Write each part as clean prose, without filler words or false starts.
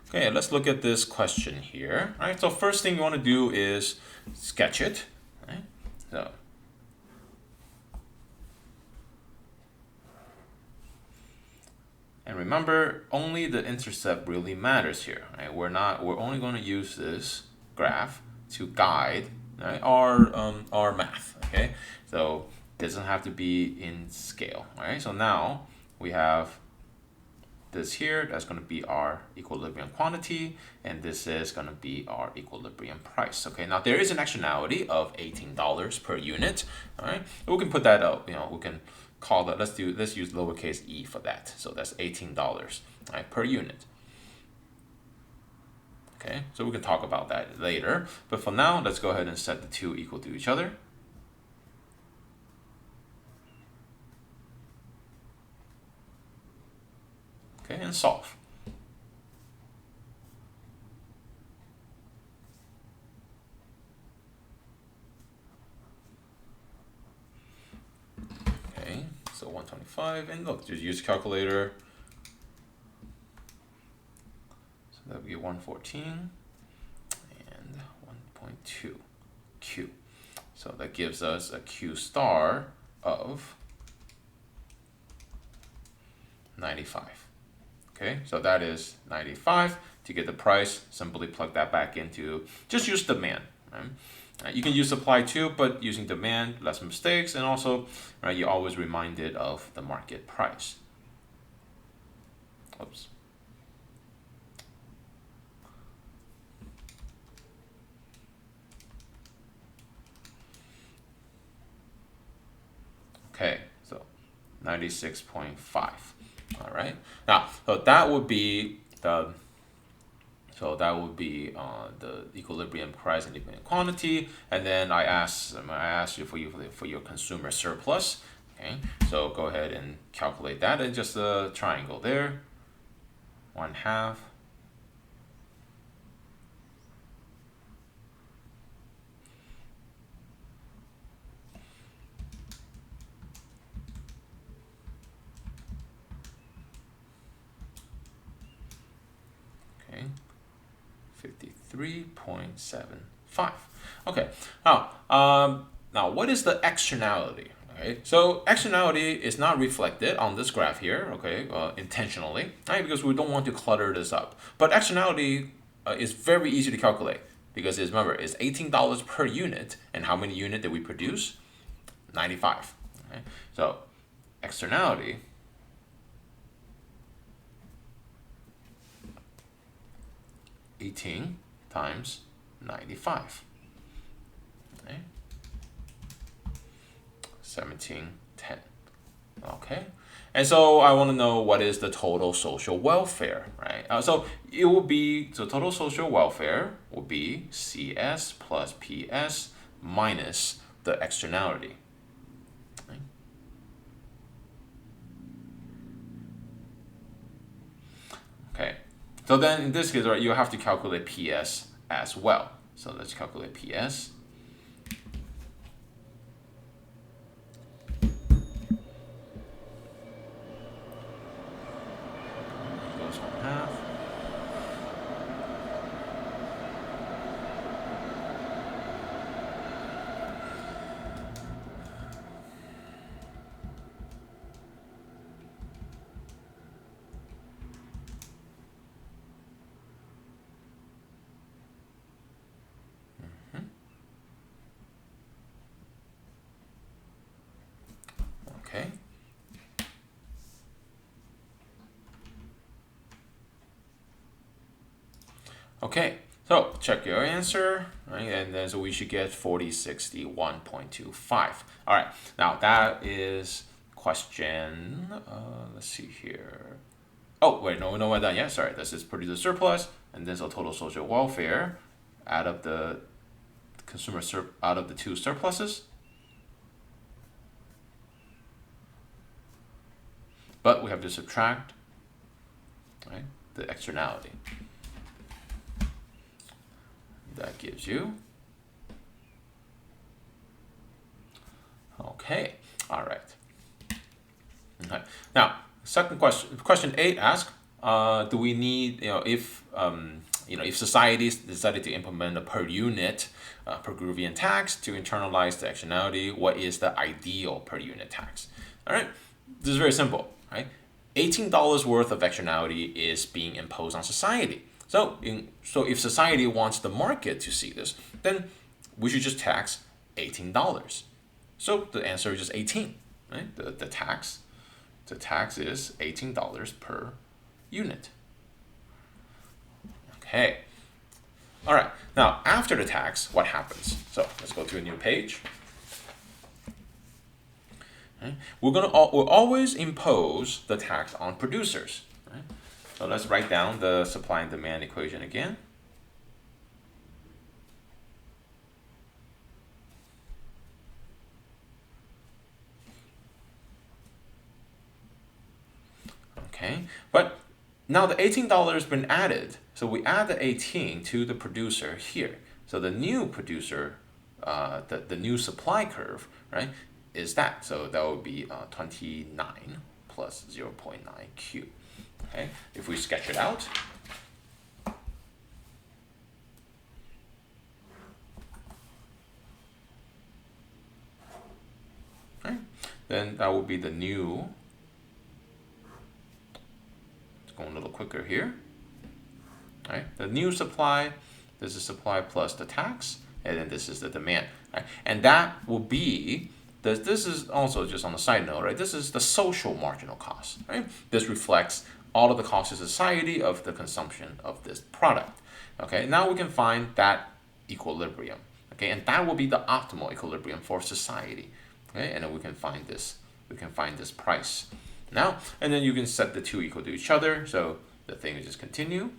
Okay, let's look at this question here. All right, so first thing you want to do is sketch it. Right? So, and remember, only the intercept really matters here. Right? We're only going to use this graph to guide, right, our math. Okay, so it doesn't have to be in scale. All right, so now we have this here, that's going to be our equilibrium quantity, and this is going to be our equilibrium price. Okay, now there is an externality of $18 per unit. All right, we can put that up. We can call that. Let's use lowercase e for that. So that's $18, right, per unit. Okay, so we can talk about that later. But for now, let's go ahead and set the two equal to each other. Okay, and solve. Okay, so 125, and look, just use calculator. So that would be 114 and 1.2 Q. So that gives us a Q star of 95. Okay, so that is 95. To get the price, simply plug that back into, just use demand. Right? You can use supply too, but using demand, less mistakes, and also, right, you're always reminded of the market price. Oops. Okay, so 96.5. All right. Now, so that would be the equilibrium price and equilibrium quantity, and then I asked you for your consumer surplus. Okay, so go ahead and calculate that, and just a triangle there. 1/2. Okay, 53.75. Okay, now what is the externality? Okay, so externality is not reflected on this graph here, okay, intentionally, right? Because we don't want to clutter this up. But externality is very easy to calculate because remember, it's $18 per unit, and how many units did we produce? 95. Okay? So externality 18 times 95. Okay. 1710. Okay. And so I want to know what is the total social welfare, right? So it will be, so total social welfare will be CS plus PS minus the externality. Right? Okay. So then in this case, right, you have to calculate PS as well. So let's calculate PS. Goes 1/2. Okay. Okay, so check your answer, right? And then so we should get 4061.25. All right, now that is question, let's see here. Oh, wait, no, we're not done yet. Sorry, this is producer surplus, and then so total social welfare out of the out of the two surpluses. But we have to subtract, right, the externality. That gives you. Okay, all right. Okay. Now, second question, question 8 asks, do we need, if if societies decided to implement a per unit Peruvian tax to internalize the externality, what is the ideal per unit tax? All right, this is very simple, right? $18 worth of externality is being imposed on society. So if society wants the market to see this, then we should just tax $18. So the answer is just 18, right? The tax is $18 per unit. Okay. All right. Now, after the tax, what happens? So let's go to a new page. Okay. We'll always impose the tax on producers. Right? So let's write down the supply and demand equation again. Okay, but now the $18 has been added, so we add the 18 to the producer here. So the new producer, the new supply curve, right, is that. So that would be 29 plus 0.9 Q. Okay, if we sketch it out, right, then that would be the new. Going a little quicker here. Right? The new supply, this is supply plus the tax, and then this is the demand. Right? And that will be, this is also just on the side note, right? This is the social marginal cost. Right? This reflects all of the costs to society of the consumption of this product. Okay, now we can find that equilibrium. Okay, and that will be the optimal equilibrium for society. Okay, and then we can find this price. Now, and then you can set the two equal to each other, so the thing will just continue.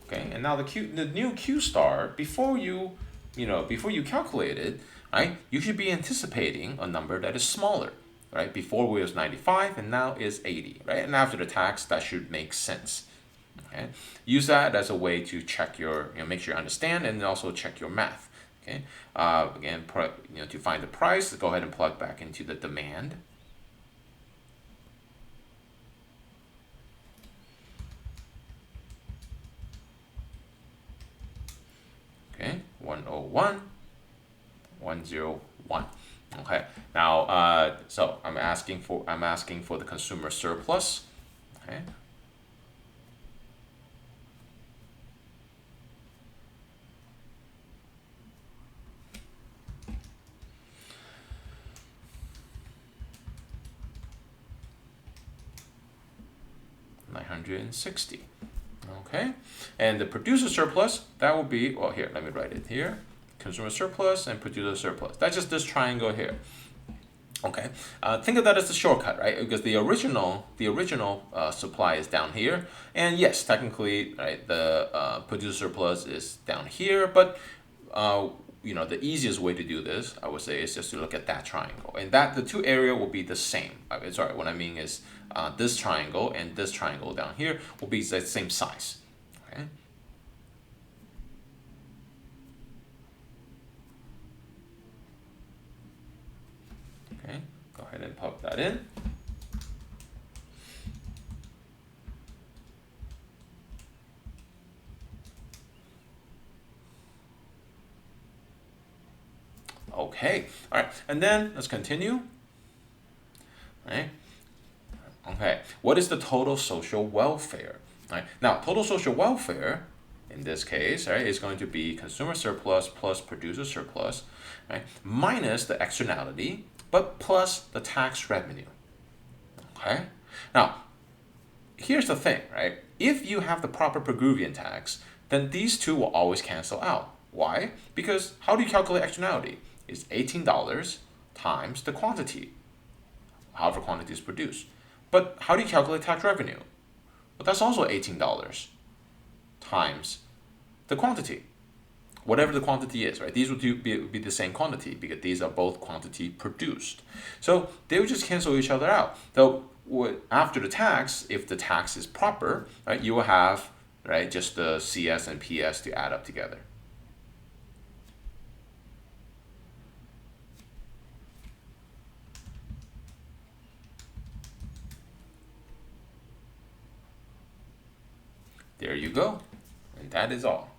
Okay, and now the new Q star, before you calculate it, right, you should be anticipating a number that is smaller, right? Before it was 95 and now is 80, right? And after the tax, that should make sense. Okay, use that as a way to check your, make sure you understand and also check your math. Okay, again, to find the price, go ahead and plug back into the demand. Okay, 101, 101. Okay, now so I'm asking for the consumer surplus. Okay. $960. Okay, and the producer surplus, that will be, well, here, let me write it here. Consumer surplus and producer surplus. That's just this triangle here. Okay, think of that as the shortcut, right? Because the original supply is down here, and yes, technically, right, the producer surplus is down here, but the easiest way to do this, I would say, is just to look at that triangle, and that the two area will be the same. Sorry, what I mean is this triangle and this triangle down here will be the same size. Okay. Okay, go ahead and plug that in. Okay, all right, and then let's continue. All right. Okay, what is the total social welfare? All right. Now, total social welfare in this case, right, is going to be consumer surplus plus producer surplus, right, minus the externality, but plus the tax revenue. Okay. Now, here's the thing, right? If you have the proper Peruvian tax, then these two will always cancel out. Why? Because how do you calculate externality? It's $18 times the quantity, however quantity is produced. But how do you calculate tax revenue? But that's also $18 times the quantity, whatever the quantity is, right? These would be the same quantity because these are both quantity produced. So they would just cancel each other out. So after the tax, if the tax is proper, right, you will have, right, just the CS and PS to add up together. There you go. And that is all.